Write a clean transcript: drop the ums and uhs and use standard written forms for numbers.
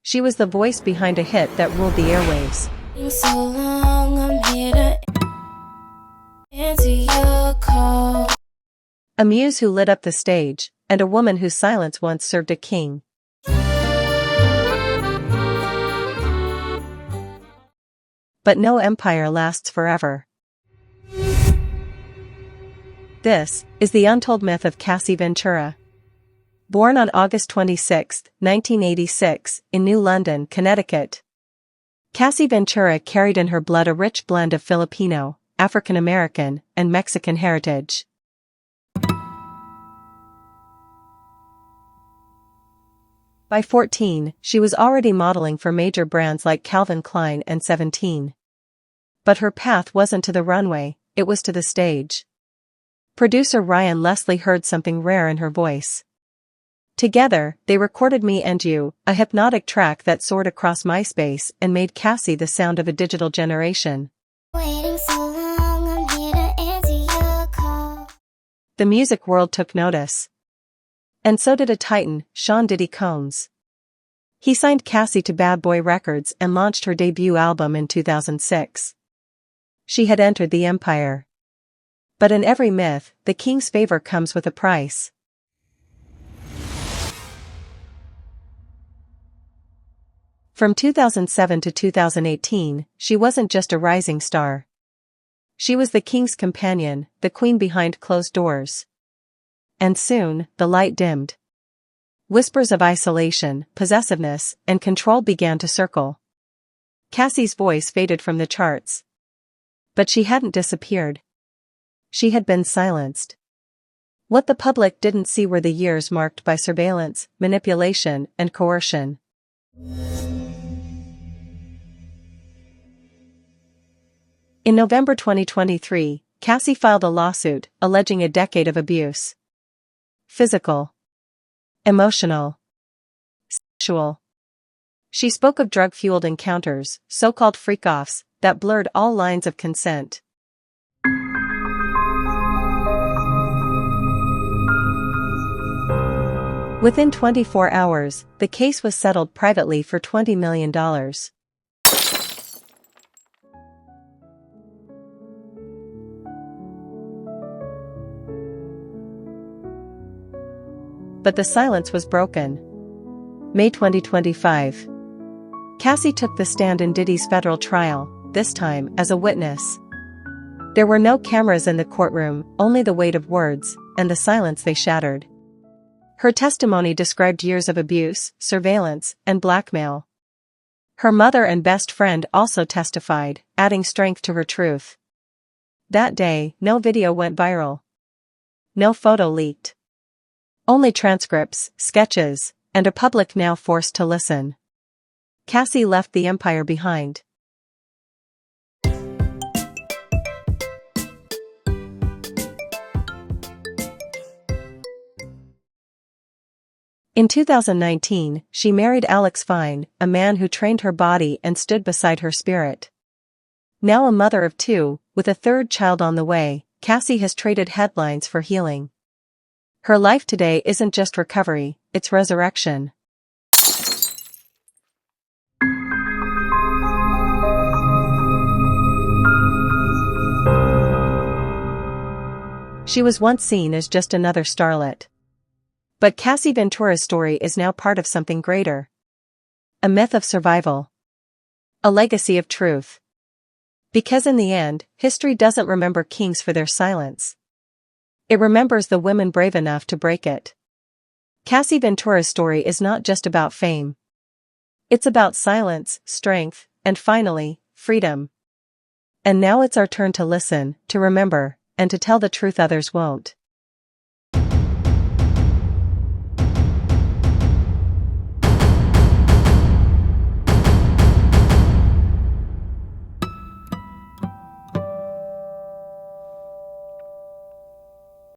She was the voice behind a hit that ruled the airwaves. So long, I'm here to answer your call. A muse who lit up the stage, and a woman whose silence once served a king. But no empire lasts forever. This is the untold myth of Cassie Ventura. Born on August 26, 1986, in New London, Connecticut, Cassie Ventura carried in her blood a rich blend of Filipino, African American, and Mexican heritage. By 14, she was already modeling for major brands like Calvin Klein and 17. But her path wasn't to the runway, it was to the stage. Producer Ryan Leslie heard something rare in her voice. Together, they recorded Me and You, a hypnotic track that soared across MySpace and made Cassie the sound of a digital generation. Waiting so long, I'm here to answer your call. The music world took notice. And so did a titan, Sean Diddy Combs. He signed Cassie to Bad Boy Records and launched her debut album in 2006. She had entered the empire. But in every myth, the king's favor comes with a price. From 2007 to 2018, she wasn't just a rising star. She was the king's companion, the queen behind closed doors. And soon, the light dimmed. Whispers of isolation, possessiveness, and control began to circle. Cassie's voice faded from the charts. But she hadn't disappeared. She had been silenced. What the public didn't see were the years marked by surveillance, manipulation, and coercion. In November 2023, Cassie filed a lawsuit alleging a decade of abuse. Physical, emotional, sexual. She spoke of drug-fueled encounters, so-called freak-offs, that blurred all lines of consent. Within 24 hours, the case was settled privately for $20 million. But the silence was broken. May 2025. Cassie took the stand in Diddy's federal trial, this time as a witness. There were no cameras in the courtroom, only the weight of words, and the silence they shattered. Her testimony described years of abuse, surveillance, and blackmail. Her mother and best friend also testified, adding strength to her truth. That day, no video went viral. No photo leaked. Only transcripts, sketches, and a public now forced to listen. Cassie left the empire behind. In 2019, she married Alex Fine, a man who trained her body and stood beside her spirit. Now a mother of two, with a third child on the way, Cassie has traded headlines for healing. Her life today isn't just recovery, it's resurrection. She was once seen as just another starlet. But Cassie Ventura's story is now part of something greater. A myth of survival. A legacy of truth. Because in the end, history doesn't remember kings for their silence. It remembers the women brave enough to break it. Cassie Ventura's story is not just about fame. It's about silence, strength, and finally, freedom. And now it's our turn to listen, to remember, and to tell the truth others won't.